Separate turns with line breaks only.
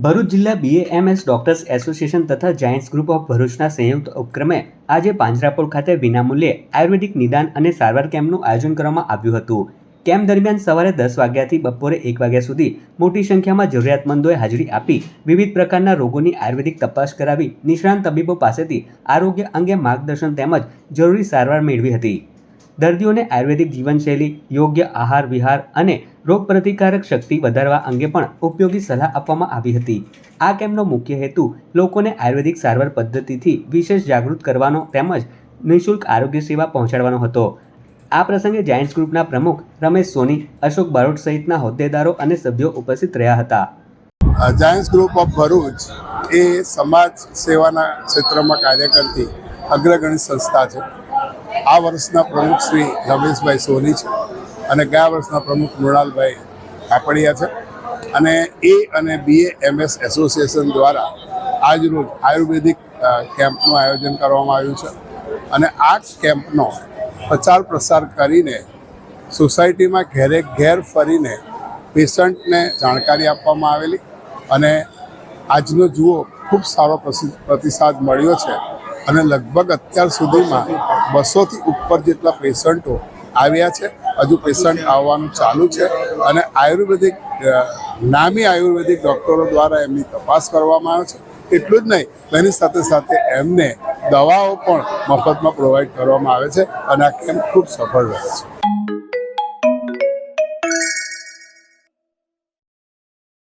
ભરૂચ જિલ્લા BAMS doctors association તથા Giants group of ભરૂચના સંયુક્ત ઉપક્રમે આજે પાંજરાપોળ ખાતે વિનામૂલ્યે આયુર્વેદિક નિદાન અને સારવાર કેમ્પનું આયોજન કરવામાં આવ્યું હતું। કેમ્પ દરમિયાન સવારે 10 વાગ્યાથી બપોરે 1 વાગ્યા સુધી મોટી સંખ્યામાં જરૂરિયાતમંદોએ હાજરી આપી વિવિધ પ્રકારના રોગોની આયુર્વેદિક તપાસ કરાવી નિષ્ણાંત તબીબો પાસેથી આરોગ્ય અંગે માર્ગદર્શન તેમજ જરૂરી સારવાર મેળવી હતી। દર્દીઓને આયુર્વેદિક જીવનશૈલી, યોગ્ય આહાર વિહાર અને રોગપ્રતિકારક શક્તિ વધારવા અંગે પણ ઉપયોગી સલાહ આપવામાં આવી હતી। આ કેમ્પનો મુખ્ય હેતુ લોકોને આયુર્વેદિક સારવાર પદ્ધતિથી વિશેષ જાગૃત કરવાનો તેમજ નિઃશુલ્ક આરોગ્ય સેવા પહોંચાડવાનો હતો। આ પ્રસંગે જાયન્ટ્સ ગ્રુપના પ્રમુખ રમેશ સોની, અશોક બારોટ સહિતના હોદ્દેદારો અને સભ્યો ઉપસ્થિત રહ્યા હતા।
જાયન્ટ્સ ગ્રુપ ઓફ ભરૂચ એ સમાજ સેવાના ક્ષેત્રમાં કાર્ય કરતી અગ્રગણ્ય સંસ્થા છે। આ વર્ષના પ્રમુખ શ્રી રમેશભાઈ સોની છે અને ગયા વર્ષના પ્રમુખ મૃણાલભાઈ કાપડિયા છે અને BAMS એસોસિએશન દ્વારા આજરોજ આયુર્વેદિક કેમ્પનું આયોજન કરવામાં આવ્યું છે અને આ કેમ્પનો પ્રચાર પ્રસાર કરીને સોસાયટીમાં ઘેરે ઘેર ફરીને પેશન્ટને જાણકારી આપવામાં આવેલી અને આજનો જુઓ ખૂબ સારો પ્રતિસાદ મળ્યો છે અને લગભગ અત્યાર સુધીમાં 200થી ઉપર જેટલા પેશન્ટો આવ્યા છે। હજુ પેશન્ટ આવવાનું ચાલુ છે અને આયુર્વેદિક નામી આયુર્વેદિક ડૉક્ટરો દ્વારા એમની તપાસ કરવામાં આવે છે। એટલું જ નહીં, તેની સાથે સાથે એમને દવાઓ પણ મફતમાં પ્રોવાઈડ કરવામાં આવે છે અને આ કેમ્પ ખૂબ સફળ રહે છે।